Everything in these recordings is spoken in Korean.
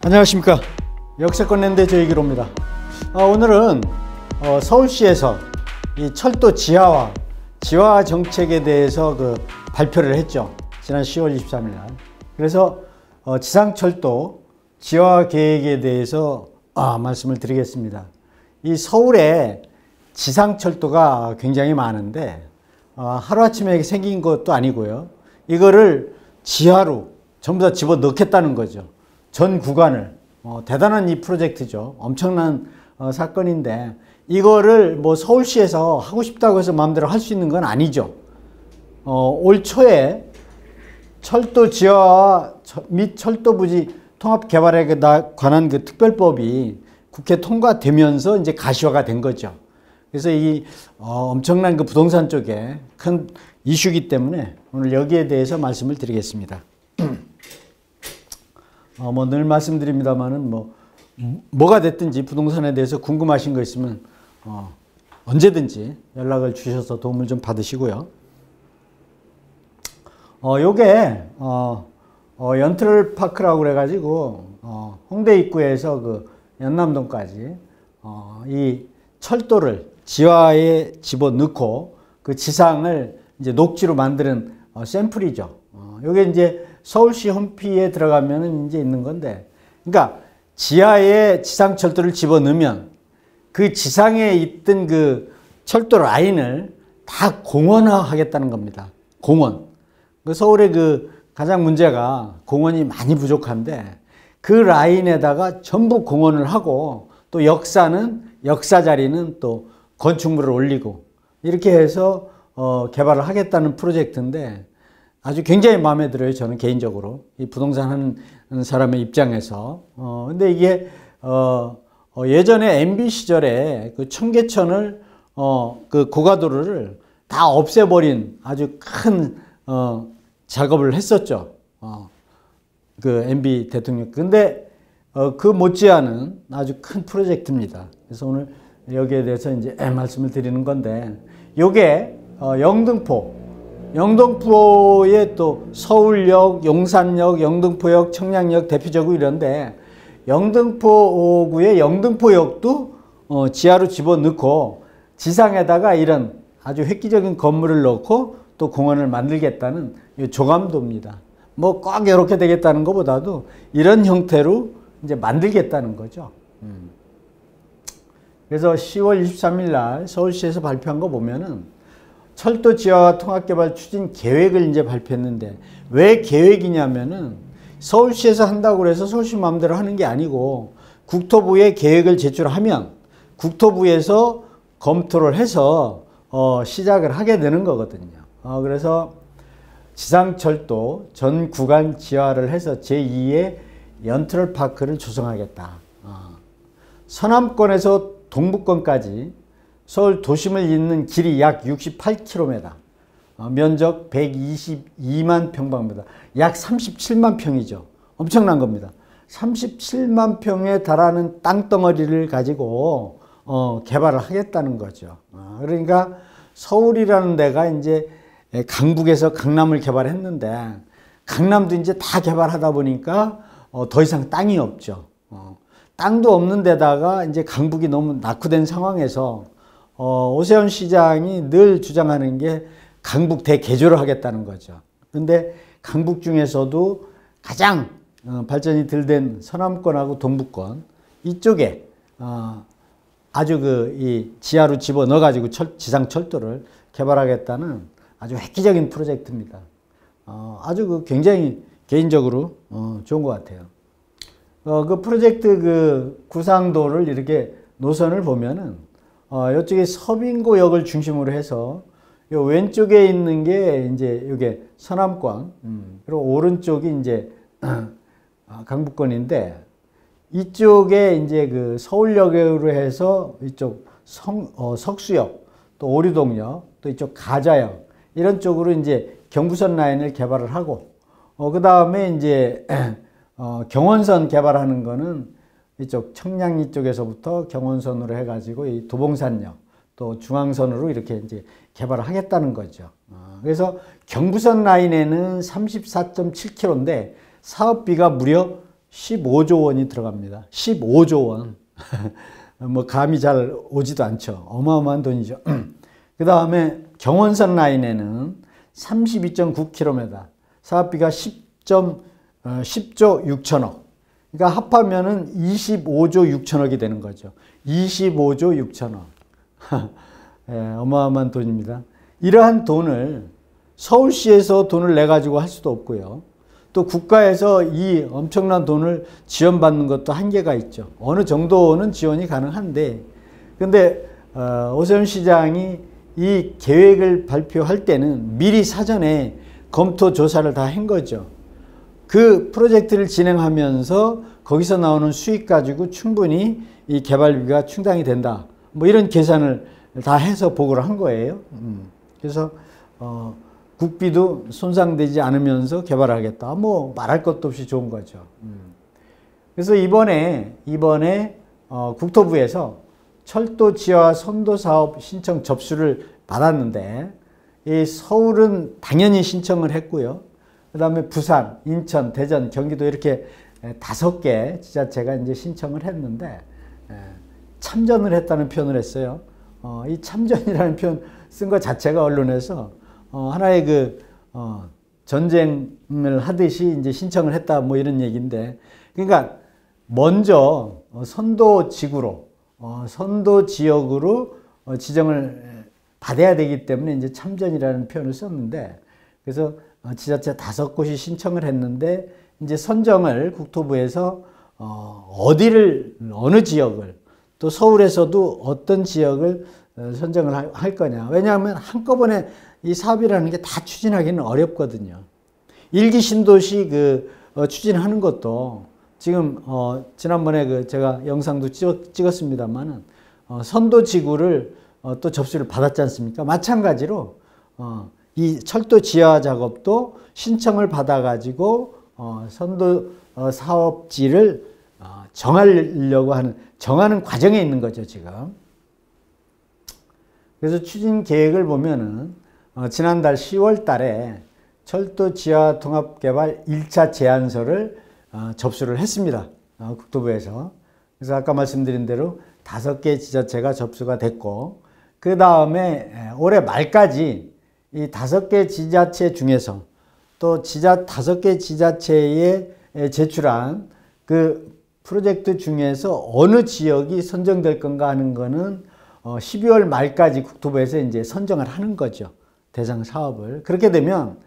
안녕하십니까. 역세권 랜드 조이기로입니다. 오늘은 서울시에서 이 철도 지하 정책에 대해서 발표를 했죠. 지난 10월 23일 날. 그래서 지상철도 지하 계획에 대해서 말씀을 드리겠습니다. 이 서울에 지상철도가 굉장히 많은데 하루아침에 생긴 것도 아니고요. 이거를 지하로 전부 다 집어넣겠다는 거죠. 전 구간을. 대단한 이 프로젝트죠. 엄청난 사건인데 이거를 뭐 서울시에서 하고 싶다고 해서 마음대로 할 수 있는 건 아니죠. 올 초에 철도 지하화 및 철도 부지 통합 개발에 관한 그 특별법이 국회 통과되면서 이제 가시화가 된 거죠. 그래서 이 엄청난 그 부동산 쪽에 큰 이슈이기 때문에 오늘 여기에 대해서 말씀을 드리겠습니다. 늘 말씀드립니다만은 뭐가 됐든지 부동산에 대해서 궁금하신 거 있으면 언제든지 연락을 주셔서 도움을 좀 받으시고요. 요게 연트럴파크라고 그래가지고 홍대 입구에서 그 연남동까지 이 철도를 지하에 집어넣고 그 지상을 이제 녹지로 만드는 샘플이죠. 요게 이제 서울시 홈피에 들어가면은 이제 있는 건데, 그러니까 지하에 지상철도를 집어넣으면 그 지상에 있던 그 철도 라인을 다 공원화 하겠다는 겁니다. 공원. 서울의 그 가장 문제가 공원이 많이 부족한데 그 라인에다가 전부 공원을 하고 또 역사 자리는 또 건축물을 올리고 이렇게 해서 개발을 하겠다는 프로젝트인데 아주 굉장히 마음에 들어요. 저는 개인적으로 이 부동산 하는 사람의 입장에서. 근데 이게 예전에 MB 시절에 그 청계천을 그 고가도로를 다 없애버린 아주 큰 작업을 했었죠. 그 MB 대통령. 근데 그 못지않은 아주 큰 프로젝트입니다. 그래서 오늘 여기에 대해서 이제 말씀을 드리는 건데, 요게 영등포의 또 서울역, 용산역, 영등포역, 청량역 대표적으로 이런데 영등포구의 영등포역도 지하로 집어넣고 지상에다가 이런 아주 획기적인 건물을 넣고 또 공원을 만들겠다는 조감도입니다. 뭐 꼭 이렇게 되겠다는 것보다도 이런 형태로 이제 만들겠다는 거죠. 그래서 10월 23일 날 서울시에서 발표한 거 보면은 철도 지하화 통합개발 추진 계획을 이제 발표했는데, 왜 계획이냐면은 서울시에서 한다고 해서 서울시 마음대로 하는 게 아니고 국토부에 계획을 제출하면 국토부에서 검토를 해서 시작을 하게 되는 거거든요. 그래서 지상철도 전 구간 지하를 해서 제2의 연트럴파크를 조성하겠다. 서남권에서 동북권까지 서울 도심을 잇는 길이 약 68km, 면적 122만 평방미터, 약 37만 평이죠. 엄청난 겁니다. 37만 평에 달하는 땅덩어리를 가지고 개발을 하겠다는 거죠. 그러니까 서울이라는 데가 이제 강북에서 강남을 개발했는데 강남도 이제 다 개발하다 보니까 더 이상 땅이 없죠. 땅도 없는 데다가 이제 강북이 너무 낙후된 상황에서 오세훈 시장이 늘 주장하는 게 강북 대개조를 하겠다는 거죠. 그런데 강북 중에서도 가장 발전이 덜 된 서남권하고 동북권 이쪽에 아주 이 지하로 집어넣어 가지고 지상 철도를 개발하겠다는 아주 획기적인 프로젝트입니다. 아주 굉장히 개인적으로 좋은 것 같아요. 그 프로젝트 구상도를 이렇게 노선을 보면은 이쪽에 서빙고역을 중심으로 해서 요 왼쪽에 있는 게 이제 이게 서남권, 그리고 오른쪽이 이제 강북권인데 이쪽에 이제 그 서울역으로 해서 이쪽 석수역, 또 오류동역, 또 이쪽 가자역 이런 쪽으로 이제 경부선 라인을 개발을 하고 그 다음에 이제 경원선 개발하는 거는 이쪽 청량리 쪽에서부터 경원선으로 해가지고 이 도봉산역 또 중앙선으로 이렇게 이제 개발을 하겠다는 거죠. 그래서 경부선 라인에는 34.7km인데 사업비가 무려 15조 원이 들어갑니다. 15조 원. 뭐 감이 잘 오지도 않죠. 어마어마한 돈이죠. 그 다음에 경원선 라인에는 32.9km, 사업비가 10조 6천억. 그러니까 합하면은 25조 6천억이 되는 거죠. 25조 6천억. 예, 어마어마한 돈입니다. 이러한 돈을 서울시에서 돈을 내가지고 할 수도 없고요. 또 국가에서 이 엄청난 돈을 지원받는 것도 한계가 있죠. 어느 정도는 지원이 가능한데, 근데 오세훈 시장이 이 계획을 발표할 때는 미리 사전에 검토 조사를 다 한 거죠. 그 프로젝트를 진행하면서 거기서 나오는 수익 가지고 충분히 이 개발비가 충당이 된다. 뭐 이런 계산을 다 해서 보고를 한 거예요. 그래서 국비도 손상되지 않으면서 개발하겠다. 뭐 말할 것도 없이 좋은 거죠. 그래서 이번에 국토부에서 철도 지하 선도 사업 신청 접수를 받았는데, 이 서울은 당연히 신청을 했고요. 그 다음에 부산, 인천, 대전, 경기도 이렇게 5개 지자체가 이제 신청을 했는데, 참전을 했다는 표현을 했어요. 이 참전이라는 표현 쓴 것 자체가 언론에서 하나의 전쟁을 하듯이 이제 신청을 했다 뭐 이런 얘기인데, 그러니까 먼저 선도 지구로, 선도 지역으로 지정을 받아야 되기 때문에 이제 참전이라는 표현을 썼는데, 그래서 지자체 5곳이 신청을 했는데, 이제 선정을 국토부에서 어느 지역을, 또 서울에서도 어떤 지역을 선정을 할 거냐. 왜냐하면 한꺼번에 이 사업이라는 게 다 추진하기는 어렵거든요. 일기 신도시 추진하는 것도 지금 지난번에 제가 영상도 찍었습니다만은 선도 지구를 또 접수를 받았지 않습니까? 마찬가지로 이 철도 지하 작업도 신청을 받아가지고 선도 사업지를 정하는 과정에 있는 거죠, 지금. 그래서 추진 계획을 보면은 지난달 10월 달에 철도 지하 통합개발 1차 제안서를 접수를 했습니다. 국토부에서. 그래서 아까 말씀드린 대로 5개 지자체가 접수가 됐고, 그 다음에 올해 말까지 이 5개 지자체 중에서 또 5개 지자체에 제출한 그 프로젝트 중에서 어느 지역이 선정될 건가 하는 거는 12월 말까지 국토부에서 이제 선정을 하는 거죠. 대상 사업을. 그렇게 되면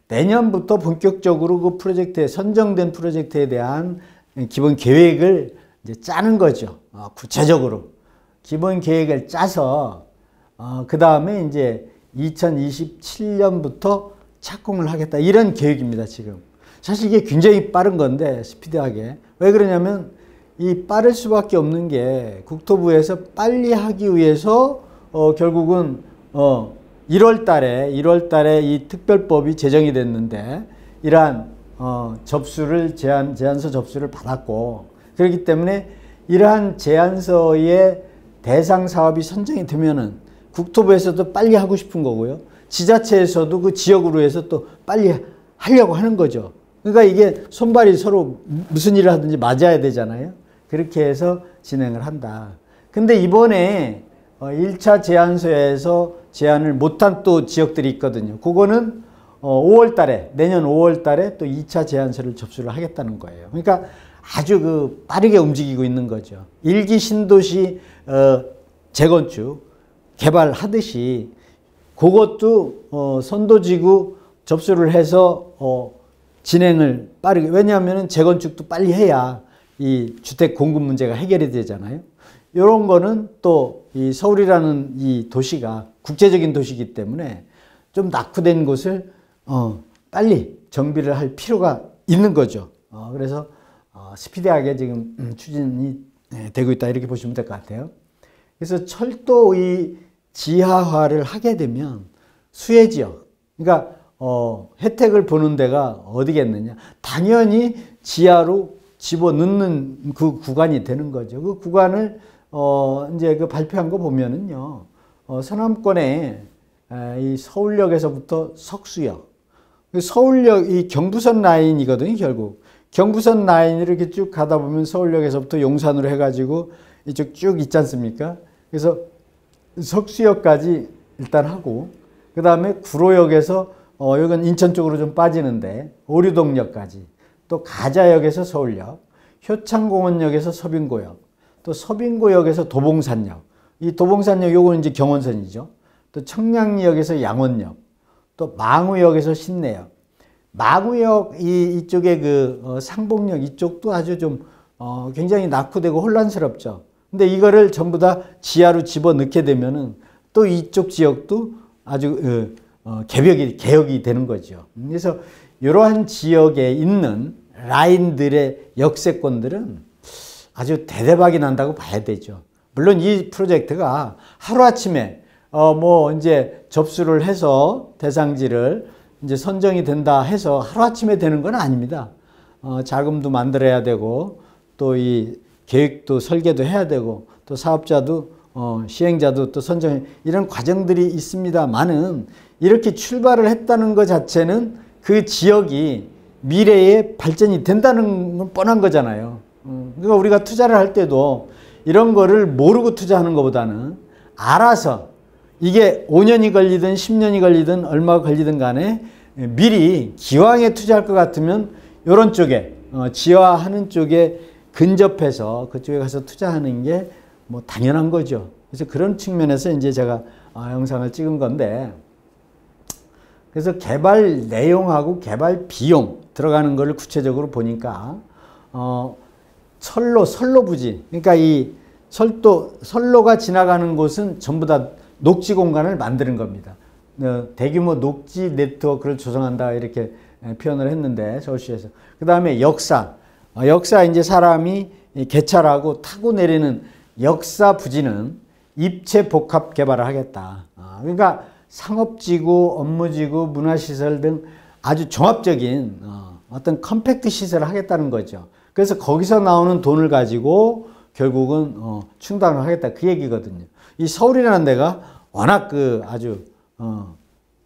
내년부터 본격적으로 그 프로젝트에 선정된 프로젝트에 대한 기본 계획을 이제 짜는 거죠. 구체적으로 기본 계획을 짜서 그 다음에 이제 2027년부터 착공을 하겠다, 이런 계획입니다. 지금 사실 이게 굉장히 빠른 건데, 스피드하게. 왜 그러냐면 이 빠를 수밖에 없는 게 국토부에서 빨리 하기 위해서 결국은 1월 달에 이 특별법이 제정이 됐는데, 이러한 제안서 접수를 받았고, 그렇기 때문에 이러한 제안서의 대상 사업이 선정이 되면은 국토부에서도 빨리 하고 싶은 거고요. 지자체에서도 그 지역으로 해서 또 빨리 하려고 하는 거죠. 그러니까 이게 손발이 서로 무슨 일을 하든지 맞아야 되잖아요. 그렇게 해서 진행을 한다. 근데 이번에 1차 제안서에서 제안을 못한 또 지역들이 있거든요. 그거는 5월 달에, 내년 5월 달에 또 2차 제안서를 접수를 하겠다는 거예요. 그러니까 아주 빠르게 움직이고 있는 거죠. 일기 신도시 재건축 개발하듯이 그것도 선도지구 접수를 해서 진행을 빠르게, 왜냐하면 재건축도 빨리 해야 이 주택 공급 문제가 해결이 되잖아요. 이런 거는 또 이 서울이라는 이 도시가 국제적인 도시이기 때문에 좀 낙후된 곳을 빨리 정비를 할 필요가 있는 거죠. 그래서 스피디하게 지금 추진이 되고 있다, 이렇게 보시면 될 것 같아요. 그래서 철도의 지하화를 하게 되면 수혜지역, 그러니까 혜택을 보는 데가 어디겠느냐, 당연히 지하로 집어넣는 그 구간이 되는 거죠. 그 구간을 이제 발표한 거 보면은요, 서남권에 이 서울역에서부터 석수역, 서울역 이 경부선 라인이거든요. 결국 경부선 라인을 이렇게 쭉 가다 보면 서울역에서부터 용산으로 해가지고 이쪽 쭉 있지 않습니까? 그래서 석수역까지 일단 하고, 그 다음에 구로역에서 여긴 인천 쪽으로 좀 빠지는데 오류동역까지, 또 가자역에서 서울역, 효창공원역에서 서빙고역, 또 서빙고역에서 도봉산역, 이 도봉산역 요거는 이제 경원선이죠. 또 청량리역에서 양원역, 또 망우역에서 신내역, 망우역 이쪽에 그 상봉역 이쪽도 아주 좀 굉장히 낙후되고 혼란스럽죠. 근데 이거를 전부 다 지하로 집어넣게 되면은 또 이쪽 지역도 아주 개혁이 되는 거죠. 그래서 이러한 지역에 있는 라인들의 역세권들은 아주 대대박이 난다고 봐야 되죠. 물론 이 프로젝트가 하루아침에 뭐 이제 접수를 해서 대상지를 이제 선정이 된다 해서 하루아침에 되는 건 아닙니다. 자금도 만들어야 되고, 또 이 계획도 설계도 해야 되고, 또 사업자도 시행자도 또 선정, 이런 과정들이 있습니다만은, 이렇게 출발을 했다는 것 자체는 그 지역이 미래에 발전이 된다는 건 뻔한 거잖아요. 그러니까 우리가 투자를 할 때도 이런 거를 모르고 투자하는 것보다는 알아서, 이게 5년이 걸리든 10년이 걸리든 얼마가 걸리든 간에 미리 기왕에 투자할 것 같으면 이런 쪽에 지화하는 쪽에 근접해서 그쪽에 가서 투자하는 게 뭐 당연한 거죠. 그래서 그런 측면에서 이제 제가 영상을 찍은 건데, 그래서 개발 내용하고 개발 비용 들어가는 거를 구체적으로 보니까 선로 부지, 그러니까 이 선로가 지나가는 곳은 전부 다 녹지 공간을 만드는 겁니다. 대규모 녹지 네트워크를 조성한다 이렇게 표현을 했는데, 서울시에서. 그 다음에 역사 이제 사람이 개찰하고 타고 내리는 역사 부지는 입체 복합 개발을 하겠다. 그러니까 상업지구, 업무지구, 문화시설 등 아주 종합적인 어떤 컴팩트 시설을 하겠다는 거죠. 그래서 거기서 나오는 돈을 가지고 결국은 충당을 하겠다, 그 얘기거든요. 이 서울이라는 데가 워낙 아주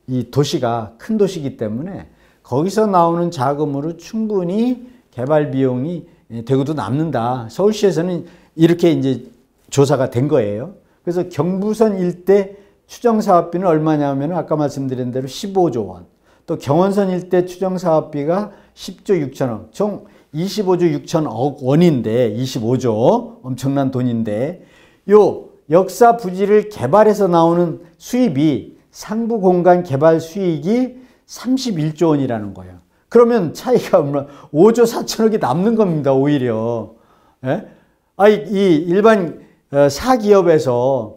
이 도시가 큰 도시이기 때문에 거기서 나오는 자금으로 충분히 개발 비용이 되고도 남는다. 서울시에서는 이렇게 이제 조사가 된 거예요. 그래서 경부선 일대 추정사업비는 얼마냐면 아까 말씀드린 대로 15조 원, 또 경원선 일대 추정사업비가 10조 6천억, 총 25조 6천억 원인데, 25조 엄청난 돈인데, 요 역사 부지를 개발해서 나오는 수입이 상부 공간 개발 수익이 31조 원이라는 거예요. 그러면 차이가 얼마? 5조 4천억이 남는 겁니다, 오히려. 예? 이 일반 사기업에서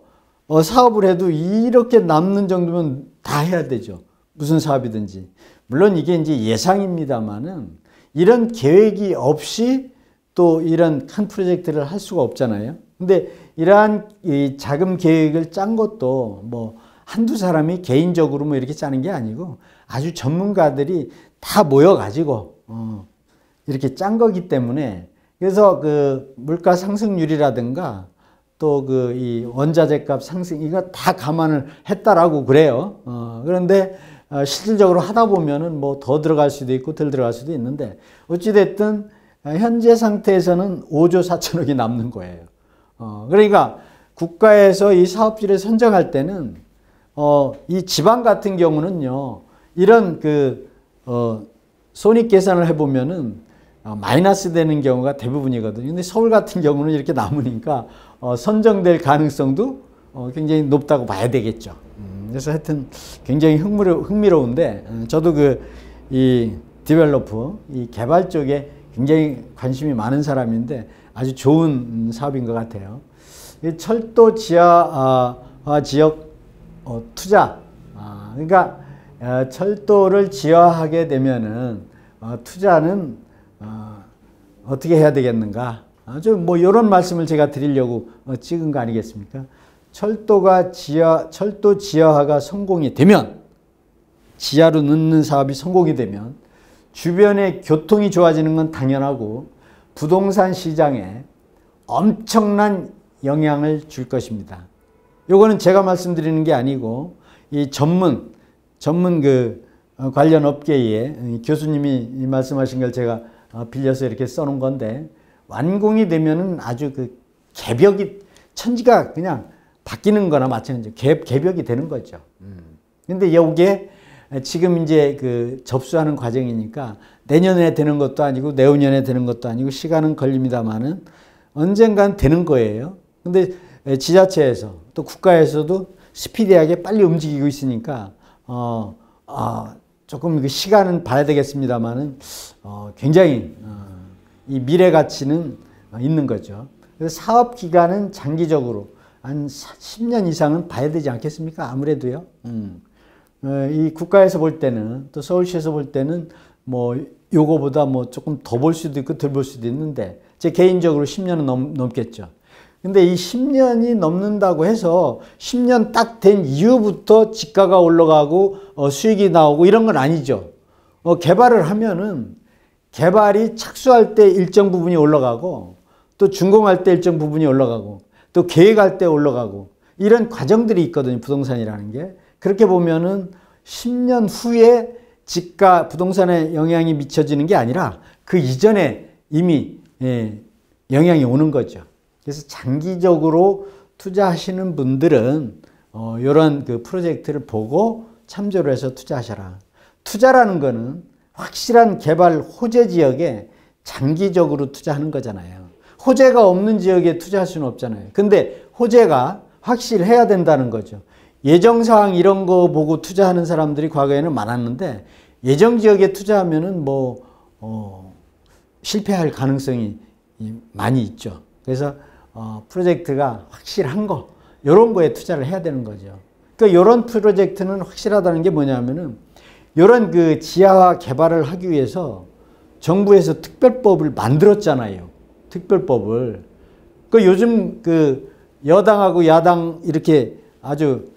사업을 해도 이렇게 남는 정도면 다 해야 되죠. 무슨 사업이든지. 물론 이게 이제 예상입니다만은 이런 계획이 없이 또 이런 큰 프로젝트를 할 수가 없잖아요. 근데 이러한 이 자금 계획을 짠 것도 뭐 한두 사람이 개인적으로 뭐 이렇게 짜는 게 아니고 아주 전문가들이 다 모여가지고 이렇게 짠 거기 때문에, 그래서 그 물가 상승률이라든가 또 이 원자재 값 상승, 이거 다 감안을 했다라고 그래요. 그런데 실질적으로 하다 보면은 뭐 더 들어갈 수도 있고 덜 들어갈 수도 있는데, 어찌됐든 현재 상태에서는 5조 4천억이 남는 거예요. 그러니까 국가에서 이 사업지를 선정할 때는 이 지방 같은 경우는요, 이런 손익 계산을 해보면은 마이너스 되는 경우가 대부분이거든요. 근데 서울 같은 경우는 이렇게 남으니까 선정될 가능성도 굉장히 높다고 봐야 되겠죠. 그래서 하여튼 굉장히 흥미로운데, 저도 이 디벨로퍼, 이 개발 쪽에 굉장히 관심이 많은 사람인데 아주 좋은 사업인 것 같아요. 철도 지하 지역 투자, 그러니까 철도를 지하하게 되면은 투자는 어떻게 해야 되겠는가? 뭐 이런 말씀을 제가 드리려고 찍은 거 아니겠습니까? 철도 지하화가 성공이 되면, 지하로 넣는 사업이 성공이 되면 주변의 교통이 좋아지는 건 당연하고 부동산 시장에 엄청난 영향을 줄 것입니다. 요거는 제가 말씀드리는 게 아니고 이 전문 관련 업계의 교수님이 말씀하신 걸 제가 빌려서 이렇게 써놓은 건데 완공이 되면은 아주 그 개벽이 천지가 그냥 바뀌는 거나 마찬가지죠. 개벽이 되는 거죠. 근데 여기에 지금 이제 그 접수하는 과정이니까 내년에 되는 것도 아니고 내후년에 되는 것도 아니고 시간은 걸립니다만은 언젠간 되는 거예요. 근데 지자체에서 또 국가에서도 스피디하게 빨리 움직이고 있으니까 조금 그 시간은 봐야 되겠습니다만은 굉장히 이 미래 가치는 있는 거죠. 그래서 사업 기간은 장기적으로 한 10년 이상은 봐야 되지 않겠습니까? 아무래도요. 이 국가에서 볼 때는 또 서울시에서 볼 때는 뭐 요거보다 뭐 조금 더 볼 수도 있고 덜 볼 수도 있는데 제 개인적으로 10년은 넘겠죠. 근데 이 10년이 넘는다고 해서 10년 딱 된 이후부터 지가가 올라가고 수익이 나오고 이런 건 아니죠. 개발을 하면은 개발이 착수할 때 일정 부분이 올라가고 또 준공할 때 일정 부분이 올라가고 또 계획할 때 올라가고 이런 과정들이 있거든요. 부동산이라는 게. 그렇게 보면은 10년 후에 지가 부동산에 영향이 미쳐지는 게 아니라 그 이전에 이미 영향이 오는 거죠. 그래서 장기적으로 투자하시는 분들은 이런 그 프로젝트를 보고 참조를 해서 투자하셔라. 투자라는 거는 확실한 개발 호재 지역에 장기적으로 투자하는 거잖아요. 호재가 없는 지역에 투자할 수는 없잖아요. 근데 호재가 확실해야 된다는 거죠. 예정사항 이런 거 보고 투자하는 사람들이 과거에는 많았는데 예정 지역에 투자하면은 실패할 가능성이 많이 있죠. 그래서 프로젝트가 확실한 거 이런 거에 투자를 해야 되는 거죠. 그러니까 이런 프로젝트는 확실하다는 게 뭐냐면은 이런 그 지하화 개발을 하기 위해서 정부에서 특별법을 만들었잖아요. 특별법을. 그 요즘 그 여당하고 야당 이렇게 아주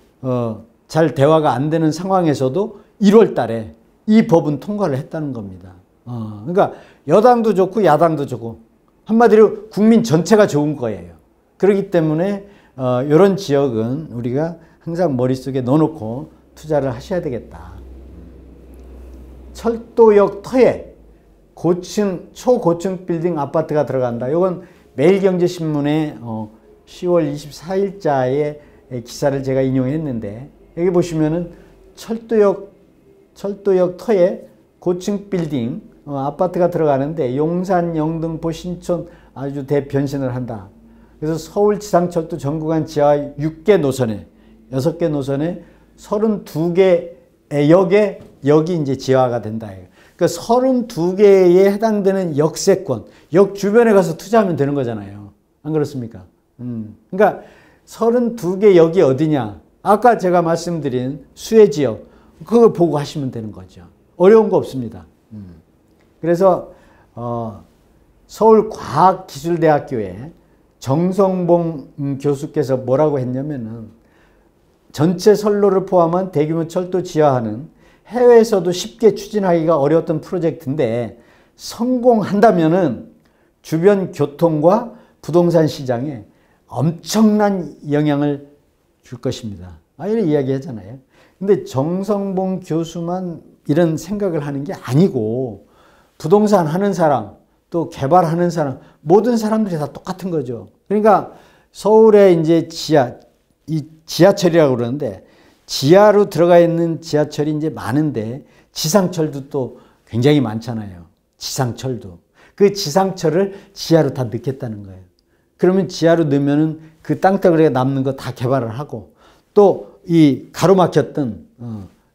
잘 대화가 안 되는 상황에서도 1월 달에 이 법은 통과를 했다는 겁니다. 그러니까 여당도 좋고 야당도 좋고 한마디로 국민 전체가 좋은 거예요. 그렇기 때문에 이런 지역은 우리가 항상 머릿속에 넣어놓고 투자를 하셔야 되겠다. 철도역 터에 초고층 빌딩 아파트가 들어간다. 이건 매일경제신문에 10월 24일자의 기사를 제가 인용했는데 여기 보시면은 철도역 터에 고층 빌딩 아파트가 들어가는데 용산, 영등포, 신촌 아주 대변신을 한다. 그래서 서울 지상철도 전구간 지하 6개 노선에 6개 노선에 32개 역에 역이 이제 지하화가 된다. 그러니까 32개에 해당되는 역세권, 역 주변에 가서 투자하면 되는 거잖아요. 안 그렇습니까? 그러니까 32개 역이 어디냐? 아까 제가 말씀드린 수혜지역, 그걸 보고 하시면 되는 거죠. 어려운 거 없습니다. 그래서 서울과학기술대학교에 정성봉 교수께서 뭐라고 했냐면은 전체 선로를 포함한 대규모 철도 지하화는 해외에서도 쉽게 추진하기가 어려웠던 프로젝트인데 성공한다면은 주변 교통과 부동산 시장에 엄청난 영향을 줄 것입니다. 이런 이야기 하잖아요. 근데 정성봉 교수만 이런 생각을 하는 게 아니고 부동산 하는 사람 또 개발하는 사람 모든 사람들이 다 똑같은 거죠. 그러니까 서울에 이제 지하철이라고 그러는데 지하로 들어가 있는 지하철이 이제 많은데 지상철도 또 굉장히 많잖아요. 지상철도. 그 지상철을 지하로 다 넣겠다는 거예요. 그러면 지하로 넣으면은 그 땅덩어리가 남는 거 다 개발을 하고 또 이 가로막혔던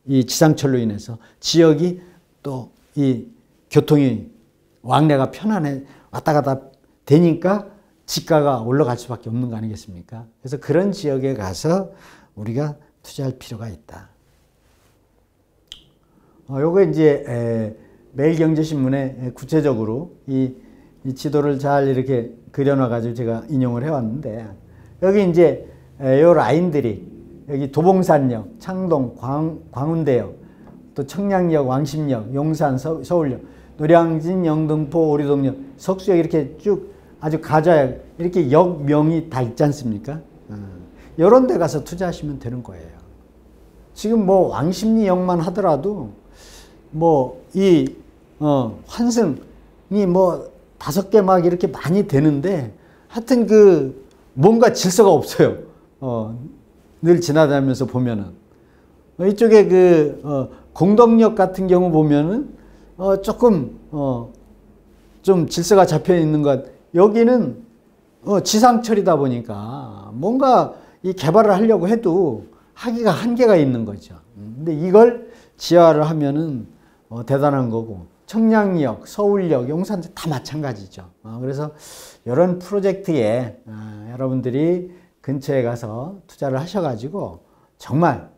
이 지상철로 인해서 지역이 또 이 교통이 왕래가 편안해 왔다 갔다 되니까 지가가 올라갈 수밖에 없는 거 아니겠습니까? 그래서 그런 지역에 가서 우리가 투자할 필요가 있다. 요거 이제 매일경제신문에 구체적으로 이 지도를 잘 이렇게 그려놔가지고 제가 인용을 해왔는데 여기 이제 요 라인들이 여기 도봉산역, 창동, 광운대역, 또 청량역, 왕십역, 용산, 서울역, 노량진, 영등포, 오리동역, 석수역 이렇게 쭉 아주 가자역 이렇게 역명이 다 있지 않습니까? 이런 데 가서 투자하시면 되는 거예요. 지금 뭐 왕십리역만 하더라도 뭐 이 환승 뭐 5개 막 이렇게 많이 되는데 하여튼 그 뭔가 질서가 없어요. 늘 지나다니면서 보면은 이쪽에 그 공덕역 같은 경우 보면은 조금 좀 질서가 잡혀 있는 것. 여기는 지상철이다 보니까 뭔가 이 개발을 하려고 해도 하기가 한계가 있는 거죠. 근데 이걸 지하를 하면은 대단한 거고, 청량역, 서울역, 용산도 다 마찬가지죠. 그래서 이런 프로젝트에 여러분들이 근처에 가서 투자를 하셔가지고 정말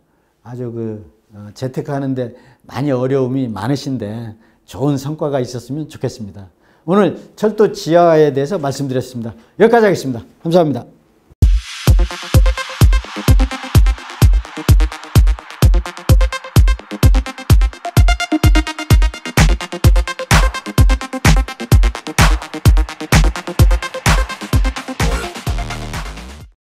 아주 그 재테크하는데 많이 어려움이 많으신데 좋은 성과가 있었으면 좋겠습니다. 오늘 철도 지하에 대해서 말씀드렸습니다. 여기까지 하겠습니다. 감사합니다.